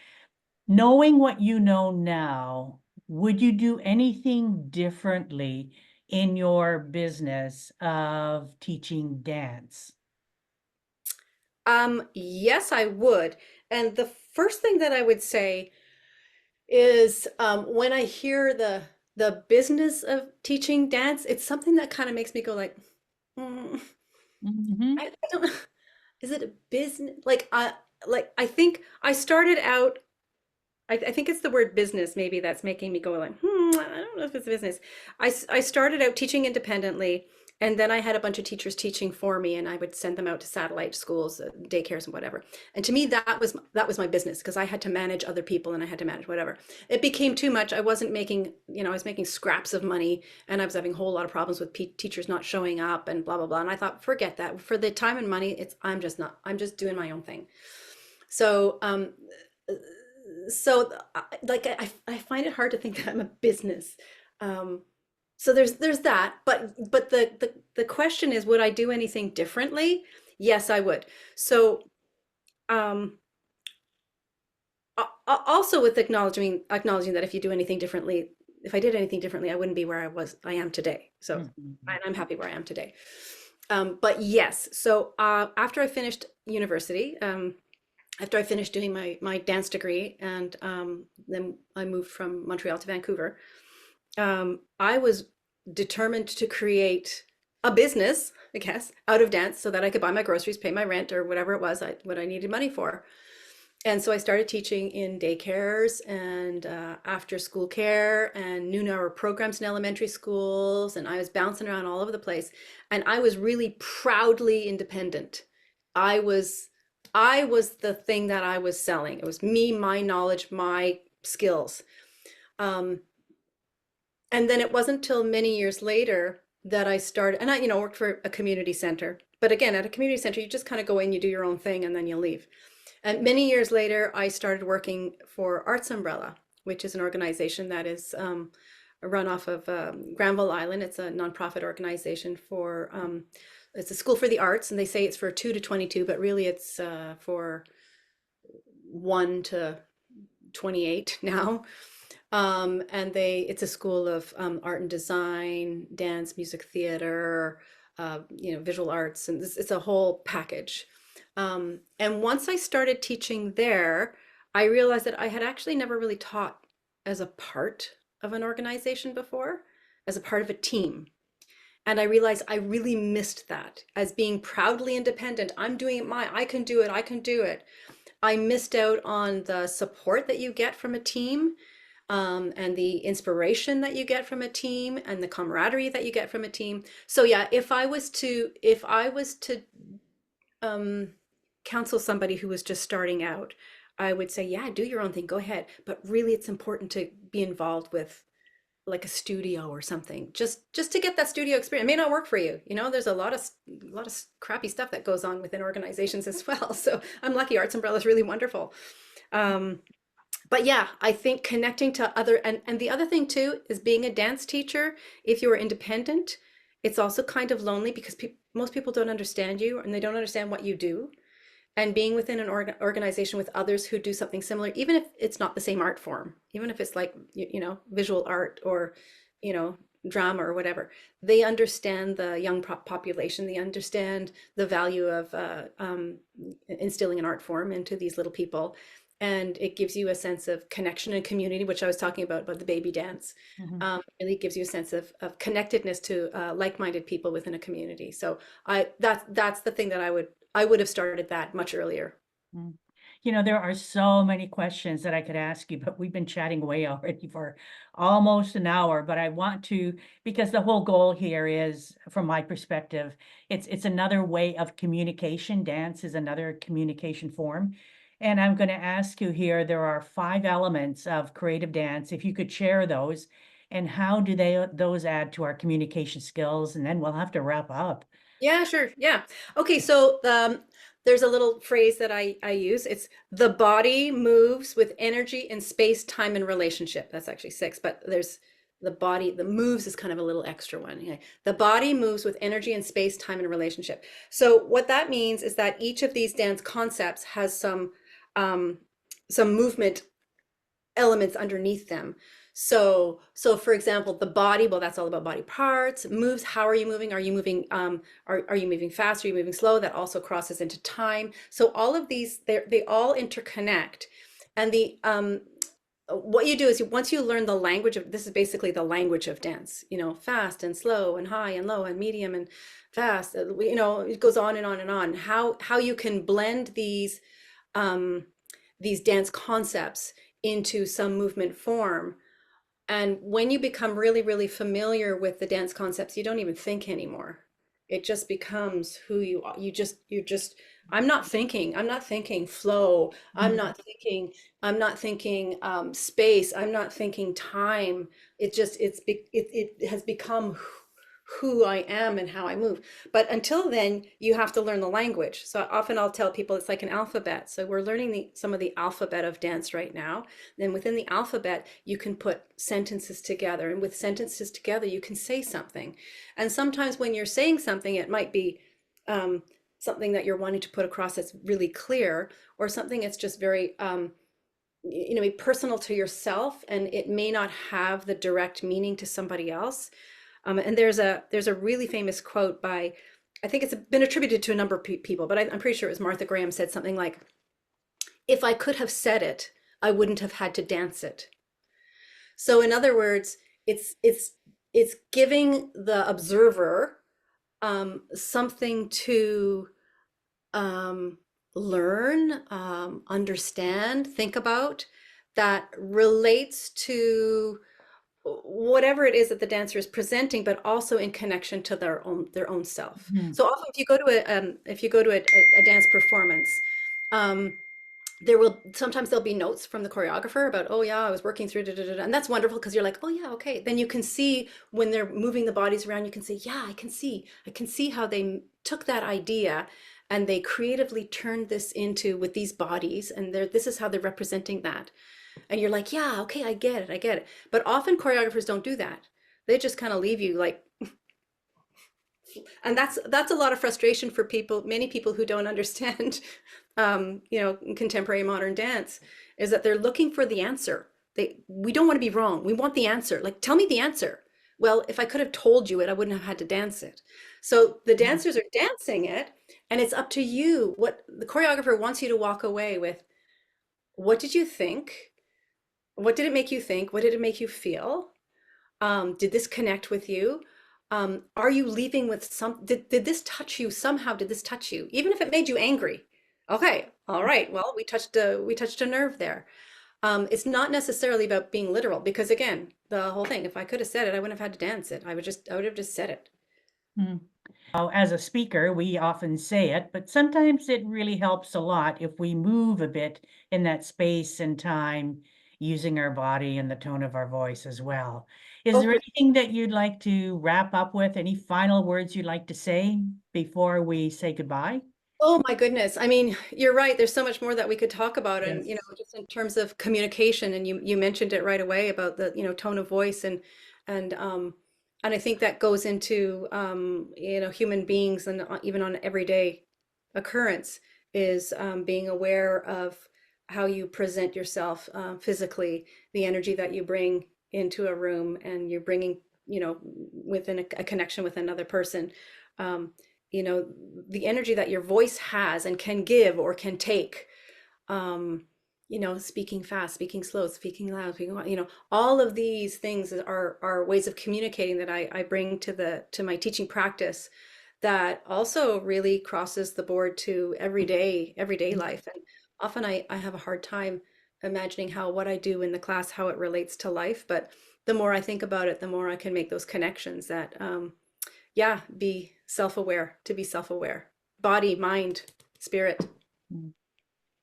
Knowing what you know now, would you do anything differently in your business of teaching dance? Yes, I would. And the first thing that I would say is, when I hear the business of teaching dance, it's something that kind of makes me go like, "Mm, Hmm. I don't know. Is it a business? Like I think I started out. I think it's the word business maybe that's making me go like, I don't know if it's business. I started out teaching independently, and then I had a bunch of teachers teaching for me, and I would send them out to satellite schools, daycares, and whatever. And to me, that was my business because I had to manage other people and I had to manage whatever. It became too much. I wasn't making, I was making scraps of money, and I was having a whole lot of problems with teachers not showing up and blah blah blah. And I thought, forget that. For the time and money, I'm just not. I'm just doing my own thing. So like I find it hard to think that I'm a business. Um, so there's that, but the question is, would I do anything differently? Yes, I would. So um, also with acknowledging that if you do anything differently, if I did anything differently, I wouldn't be where I am today. So Hmm. and I'm happy where I am today. But yes, so after I finished university, after I finished doing my dance degree, and then I moved from Montreal to Vancouver, I was determined to create a business, I guess, out of dance so that I could buy my groceries, pay my rent, or whatever it was what I needed money for. And so I started teaching in daycares and after school care and noon hour programs in elementary schools. And I was bouncing around all over the place. And I was really proudly independent. I was I was the thing that I was selling. It was me, my knowledge, my skills. Um, and then it wasn't until many years later that I started, and I, worked for a community center. But again, at a community center, you just kind of go in, you do your own thing, and then you leave. And many years later, I started working for Arts Umbrella, which is an organization that is run off of Granville Island. It's a nonprofit organization for, it's a school for the arts, and they say it's for 2 to 22, but really it's for 1 to 28 now. And it's a school of art and design, dance, music, theater, visual arts, and it's a whole package. And once I started teaching there, I realized that I had actually never really taught as a part of an organization before, as a part of a team. And I realized I really missed that as being proudly independent. I'm doing it I can do it, I can do it. I missed out on the support that you get from a team, and the inspiration that you get from a team and the camaraderie that you get from a team. So yeah, if I was to um, counsel somebody who was just starting out, I would say, yeah, do your own thing, go ahead. But really, it's important to be involved with like a studio or something, just to get that studio experience. It may not work for you. There's a lot of crappy stuff that goes on within organizations as well. So I'm lucky. Arts Umbrella is really wonderful. Um, but yeah, I think connecting to other, and the other thing too is being a dance teacher. If you are independent, it's also kind of lonely because most people don't understand you and they don't understand what you do. And being within an organization with others who do something similar, even if it's not the same art form, even if it's like visual art or you know drama or whatever, they understand the young population. They understand the value of instilling an art form into these little people, and it gives you a sense of connection and community, which I was talking about the baby dance. Mhm. Really gives you a sense of connectedness to like-minded people within a community. So that's the thing that I would have started that much earlier. Mm. There are so many questions that I could ask you, but we've been chatting away already for almost an hour. But I want to, because the whole goal here is, from my perspective, it's another way of communication. Dance is another communication form. And I'm going to ask you here, there are 5 elements of creative dance. If you could share those, and how do those add to our communication skills? And then we'll have to wrap up. Yeah, sure. Yeah. Okay, so there's a little phrase that I use. It's the body moves with energy in space, time, and relationship. That's actually 6, but there's the moves is kind of a little extra one. Okay. The body moves with energy in space, time, and relationship. So what that means is that each of these dance concepts has um, some movement elements underneath them. So for example, the body, well, that's all about body parts, moves. How are you moving? Are you moving, are you moving fast? Are you moving slow? That also crosses into time. So all of these, they all interconnect. And what you do is once you learn the language of, this is basically the language of dance, fast and slow and high and low and medium and fast, it goes on and on and on. How you can blend these dance concepts into some movement form. And when you become really, really familiar with the dance concepts, you don't even think anymore. It just becomes who you are. I'm not thinking flow. I'm not thinking space. I'm not thinking time. It has become who I am and how I move. But until then, you have to learn the language. So often I'll tell people it's like an alphabet. So we're learning some of the alphabet of dance right now. Then within the alphabet, you can put sentences together. And with sentences together, you can say something. And sometimes when you're saying something, it might be something that you're wanting to put across that's really clear, or something that's just very personal to yourself, and it may not have the direct meaning to somebody else. And there's a really famous quote by, I think it's been attributed to a number of people, but I'm pretty sure it was Martha Graham, said something like, "If I could have said it, I wouldn't have had to dance it." So in other words, it's giving the observer something to um, learn, understand, think about, that relates to whatever it is that the dancer is presenting, but also in connection to their own self. Mhm. So often, if you go to a dance performance, um, sometimes there'll be notes from the choreographer about, oh yeah, I was working through da, da, da, da. And that's wonderful because you're like, oh yeah, okay. Then you can see when they're moving the bodies around, you can say, yeah, I can see how they took that idea and they creatively turned this into with these bodies, and this is how they're representing that. And you're like, yeah, okay, I get it. But often choreographers don't do that. They just kind of leave you like, and that's a lot of frustration for many people who don't understand, contemporary modern dance, is that they're looking for the answer. We don't want to be wrong. We want the answer. Like, tell me the answer. Well, if I could have told you it, I wouldn't have had to dance it. So the dancers are dancing it, and it's up to you. What the choreographer wants you to walk away with, what did you think? What did it make you think? What did it make you feel? Did this connect with you? Are you leaving with did this touch you somehow? Did this touch you? Even if it made you angry. Okay, all right. Well, we touched a nerve there. It's not necessarily about being literal, because again, the whole thing, if I could have said it, I wouldn't have had to dance it. I would have just said it. Mm. Oh, as a speaker, we often say it, but sometimes it really helps a lot if we move a bit in that space and time, using our body and the tone of our voice as well. Is Oh, there for anything that you'd like to wrap up with? Any final words you'd like to say before we say goodbye? Oh my goodness. I mean, you're right. There's so much more that we could talk about. And, Yes. just in terms of communication, and you mentioned it right away about the, tone of voice, and and I think that goes into human beings, and even on everyday occurrence, is being aware of how you present yourself physically, the energy that you bring into a room, and you're bringing, within a connection with another person. Um, you know the energy that your voice has and can give or can take, um you know, speaking fast, speaking slow, speaking loud, speaking you know, all of these things are ways of communicating that I bring to to my teaching practice that also really crosses the board to everyday life. And often I have a hard time imagining how what I do in the class, how it relates to life. But the more I think about it, the more I can make those connections that yeah, be self-aware, to be self-aware, body, mind, spirit. Mm.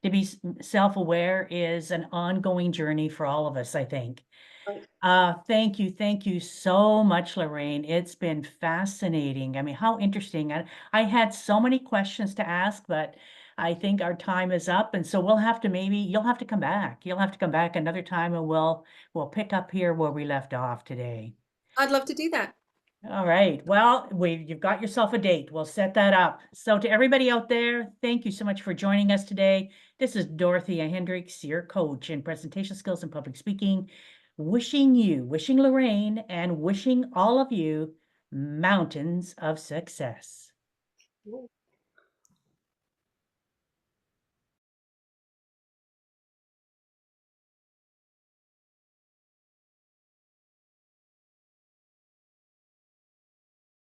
To be self-aware is an ongoing journey for all of us, I think. Right. Thank you so much, Lorraine. It's been fascinating. I mean, how interesting. I had so many questions to ask, but I think our time is up. And so we'll have to you'll have to come back. You'll have to come back another time and we'll pick up here where we left off today. I'd love to do that. All right. Well, you've got yourself a date. We'll set that up. So to everybody out there, thank you so much for joining us today. This is Dorothea Hendriks, your coach in presentation skills and public speaking, wishing Lorraine and wishing all of you mountains of success.